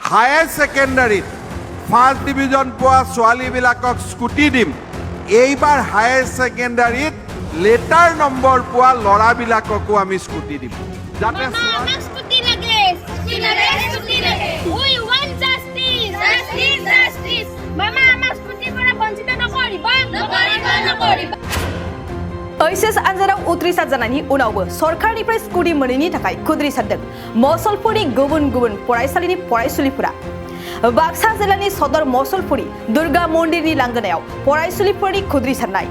Higher ছেকেণ্ডাৰীত first division পোৱা ছোৱালীবিলাকক scooty দিম। এইবাৰ হায়াৰ ছেকেণ্ডাৰীত লেটাৰ নম্বৰ পোৱা ল'ৰাবিলাককো আমি স্কুটি দিম, যাতে ओइचएस आनजादाव उथ्रिसार जानायनि उनावबो सरकारनिफ्राय स्कुटि मोनैनि थाखाय खुद्रिसारदों मसलपुरनि गुबुन गुबुन फरायसालिनि फरायसुलिफोरा। बाक्सा जिल्लानि सदर मसलपुरि दुर्गा मन्दिरनि लांगोनायाव फरायसुलिफोरनि खुद्रिसारनाय।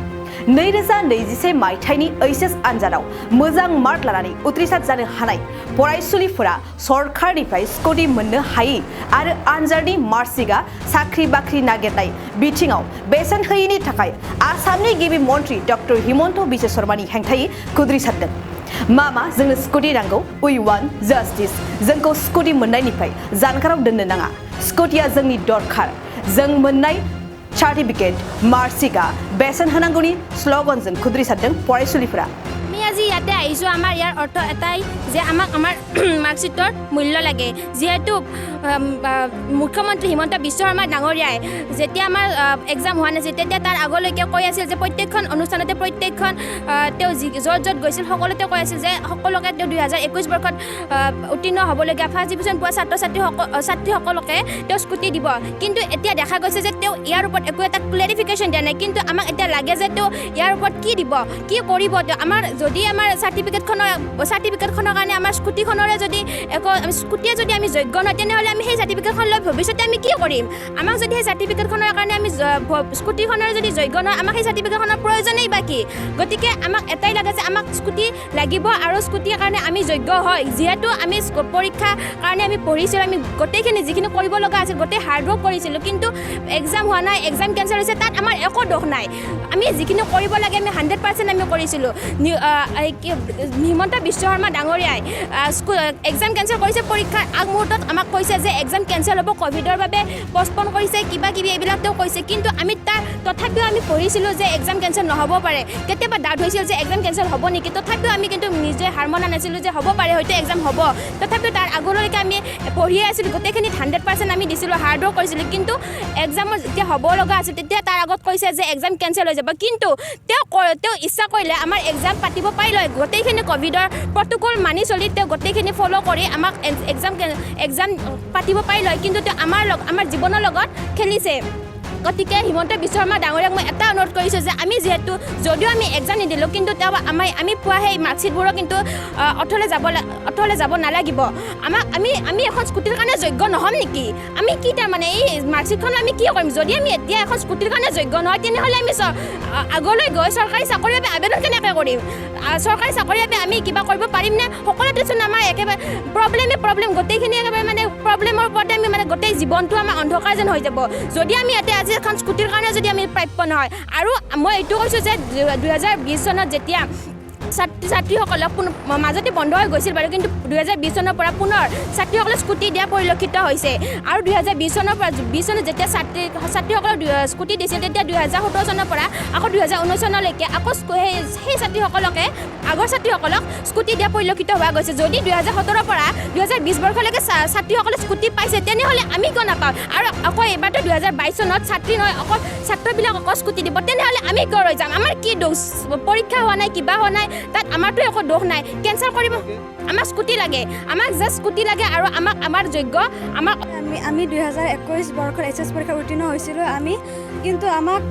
2021 मायथाइनि ओइचएस आनजादाव मोजां मार्क लानानै उथ्रिसार जानो हानाय फरायसुलिफोरा सरकारनिफ्राय स्कुटि मोननो हायै आरो आनजादनि मार्कशीटआ साख्रि बाख्रि नागिरनाय बिथिङाव बेसेन होयैनि थाखाय आसामनि गिबि मन्त्रि डक्टर हिमन्त बिश्व शर्मानि हेंथायै खुद्रिसारदों। मामा जोंनो स्कुटि नांगौ, उइ वान्ट जास्टिस। जोंखौ स्कुटि मोननायनिफ्राय जानगाराव दोननो नाङा। स्कुटिया जोंनि दरखार। जों मोननाय सार्टिफिकेट मार्कशीटआ बेसेन होनांगौनि स्ल'गानजों खुद्रिसारदों फरायसुलिफोरा। আমি আজি ইয়াতে আহিছোঁ। আমাৰ ইয়াৰ অৰ্থ এটাই যে আমাক আমাৰ মাৰ্কশ্বিটৰ মূল্য লাগে, যিহেতু মুখ্যমন্ত্ৰী হিমন্ত বিশ্ব শৰ্মা ডাঙৰীয়াই যেতিয়া আমাৰ এক্সাম হোৱা নাছিল তেতিয়া তাৰ আগলৈকে কৈ আছিল যে প্ৰত্যেকখন অনুষ্ঠানতে প্ৰত্যেকখন তেওঁ য'ত য'ত গৈছিল সকলোতে কৈ আছিল যে সকলোকে তেওঁ 2021 বৰ্ষত উত্তীৰ্ণ হ'বলগীয়া ফাৰ্ষ্ট ডিভিজন পোৱা ছাত্ৰীসকলকে তেওঁ স্কুটি দিব। কিন্তু এতিয়া দেখা গৈছে যে তেওঁ ইয়াৰ ওপৰত একো এটা ক্লেৰিফিকেশ্যন দিয়া নাই। কিন্তু আমাক এতিয়া লাগে যে তেওঁ ইয়াৰ ওপৰত কি দিব, কি কৰিব। তেওঁ আমাৰ যদি আমাৰ চাৰ্টিফিকেটখনৰ কাৰণে আমাৰ স্কুটিখনৰে যদি স্কুটিয়ে যদি আমি যোগ্য নহয়, তেনেহ'লে আমি সেই চাৰ্টিফিকেটখন লৈ ভৱিষ্যতে আমি কি কৰিম? আমাক যদি সেই চাৰ্টিফিকেটখনৰ কাৰণে আমি স্কুটিখনৰ যদি যোগ্য নহয়, আমাক সেই চাৰ্টিফিকেটখনৰ প্ৰয়োজনেই বা কি? গতিকে আমাক এটাই লাগে যে আমাক স্কুটি লাগিব আৰু স্কুটিৰ কাৰণে আমি যোগ্য হয়। যিহেতু আমি পৰীক্ষাৰ কাৰণে আমি পঢ়িছিলোঁ, আমি গোটেইখিনি যিখিনি কৰিব লগা আছিল গোটেই হাৰ্ডৱৰ্ক কৰিছিলোঁ, কিন্তু এক্সাম হোৱা নাই, এক্সাম কেঞ্চেল হৈছে, তাত আমাৰ একো দোষ নাই। আমি যিখিনি কৰিব লাগে আমি 100% আমি কৰিছিলোঁ। হিমন্ত বিশ্ব শৰ্মা ডাঙৰীয়াই এক্সাম কেঞ্চেল কৰিছে, পৰীক্ষাৰ আগমুহূৰ্তত আমাক কৈছে যে এক্সাম কেঞ্চেল হ'ব, ক'ভিডৰ বাবে পষ্টপন কৰিছে, কিবা কিবি এইবিলাক তেওঁ কৈছে। কিন্তু আমি তথাপিও আমি পঢ়িছিলোঁ যে এক্সাম কেঞ্চেল নহ'ব পাৰে। কেতিয়াবা ডাউট হৈছিল যে এক্সাম কেঞ্চেল হ'ব নেকি, তথাপিও আমি কিন্তু নিজে হাৰ মনা নাছিলোঁ যে হ'ব পাৰে, হয়তো এক্সাম হ'ব। তথাপিও তাৰ আগলৈকে আমি পঢ়িয়ে আছিলোঁ, গোটেইখিনি 100% আমি দিছিলোঁ, হাৰ্ডৱৰ্ক কৰিছিলোঁ। কিন্তু এক্সামৰ যেতিয়া হ'ব লগা আছিল তেতিয়া তাৰ আগত কৈছে যে এক্সাম কেঞ্চেল হৈ যাব। কিন্তু তেওঁ ইচ্ছা কৰিলে আমাৰ এক্সাম পাতিব পাৰিলে, গোটেইখিনি ক'ভিডৰ প্ৰট'কল মানি চলি তেওঁ গোটেইখিনি ফ'ল' কৰি আমাক এক্সাম পাতিব পাৰিলে। কিন্তু তেওঁ আমাৰ জীৱনৰ লগত খেলিছে। গতিকে হিমন্ত বিশ্ব শৰ্মা ডাঙৰীয়াক মই এটা অনুৰোধ কৰিছোঁ যে আমি যিহেতু যদিও আমি এক্সাম নিদিলোঁ, কিন্তু তেওঁ আমি পোৱা সেই মাৰ্কশ্বিটবোৰো কিন্তু অথলে যাব নালাগিব। আমি এখন স্কুটিৰ কাৰণে যোগ্য নহ'ম নেকি? আমি কি তাৰমানে এই মাৰ্কশ্বিটখন আমি কি কৰিম? যদি আমি এতিয়া এখন স্কুটিৰ কাৰণে যোগ্য নহয়, তেনেহ'লে আমি আগলৈ গৈ চৰকাৰী চাকৰিৰ বাবে আবেদন কেনেকৈ কৰিম? চৰকাৰী চাকৰিৰ বাবে আমি কিবা কৰিব পাৰিমনে? সকলোতেচোন আমাৰ একেবাৰে প্ৰব্লেম, গোটেইখিনি একেবাৰে মানে প্ৰব্লেমৰ ওপৰতে আমি মানে গোটেই জীৱনটো আমাৰ অন্ধকাৰ যেন হৈ যাব যদি আমি এতিয়া আজি এখন স্কুটিৰ কাৰণে যদি আমি প্ৰাপ্য নহয়। আৰু মই এইটো কৈছোঁ যে 2020 চনত যেতিয়া ছাত্ৰীসকলক মাজতে বন্ধ হৈ গৈছিল বাৰু, কিন্তু 2020 চনৰ পৰা পুনৰ ছাত্ৰীসকলক স্কুটি দিয়া পৰিলক্ষিত হৈছে। আৰু 2020 চনৰ পৰা 20 চনত যেতিয়া ছাত্ৰীসকলক স্কুটি দিছিল, তেতিয়া 2017 চনৰ পৰা আকৌ 2019 চনলৈকে আকৌ সেই ছাত্ৰীসকলক স্কুটি দিয়া পৰিলক্ষিত হোৱা গৈছে। যদি 2017 পৰা 2020 বৰ্ষলৈকে ছাত্ৰীসকলে স্কুটি পাইছে, তেনেহ'লে আমি কিয় নাপাওঁ? আৰু আকৌ এইবাৰতো 2022 চনত ছাত্ৰী নহয়, অকল ছাত্ৰবিলাক অকল স্কুটি দিব, তেনেহ'লে আমি কিয় ৰৈ যাম? আমাৰ কি দোষ? পৰীক্ষা হোৱা নাই, কিবা হোৱা নাই, তাত আমাৰতো একো দোষ নাই। কেঞ্চেল কৰিব, আমাক স্কুটি লাগে, আমাক জাষ্ট স্কুটি লাগে। আৰু আমাৰ যোগ্য আমি 2021 বৰ্ষৰ এইচএছ পৰীক্ষা উত্তীৰ্ণ হৈছিলোঁ কিন্তু আমাক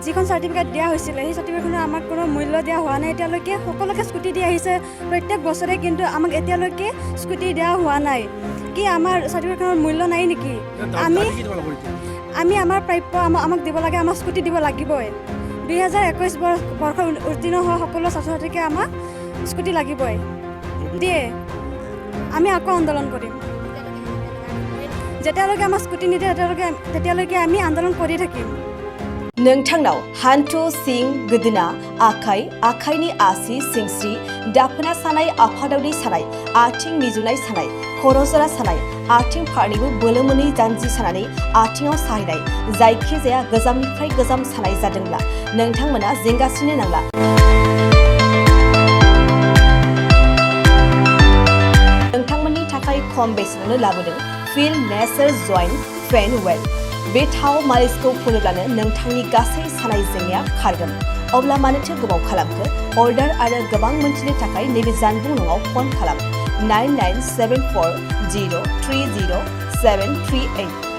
যিখন চাৰ্টিফিকেট দিয়া হৈছিলে সেই চাৰ্টিফিকেটখনৰ আমাক কোনো মূল্য দিয়া হোৱা নাই এতিয়ালৈকে। সকলোকে স্কুটি দিয়া আহিছে প্ৰত্যেক বছৰে, কিন্তু আমাক এতিয়ালৈকে স্কুটি দিয়া হোৱা নাই। কি আমাৰ চাৰ্টিফিকেটখনৰ মূল্য নাই নেকি? আমি আমাৰ প্ৰাপ্য আমাক দিব লাগে, আমাক স্কুটি দিব লাগিবই। 2021 বৰ্ষৰ উত্তীৰ্ণ হোৱা সকলো ছাত্ৰ ছাত্ৰীকে আমাক স্কুটি লাগিবই, দিয়ে। আমি আকৌ আন্দোলন কৰিম, যেতিয়ালৈকে আমাক স্কুটি নিদিয়ে তেতিয়ালৈকে আমি আন্দোলন কৰি থাকিম। नोंथांनाव हान्थु सिं गोदोना आखाइनि आसि सिंस्रि दाफोना सानाय आफादावनि सानाय आथिं मिजुनाय सानाय खर' जरा सानाय आथिं फारनैबो बोलो मोनै जानजि सानानै आथिङाव साहैनाय जायखिजाया गोजामनिफ्राय गोजाम सानाय जादोंब्ला नोंथांमोना जिंगासिनो नांला। नोंथांमोननि थाखाय खम बेसेनावनो लाबोदों फिल नेचार जइन्ट फेन वेल बे थाव मालिसखौ फुनोब्लानो नोंथांनि गासै सानाय जेंनाया खारगोन अब्ला मानोथो गोबाव खालामखो अर्डार आरो गोबां मोनथिनो थाखाय नैबे जानबुं नङाव फन खालाम 9974030738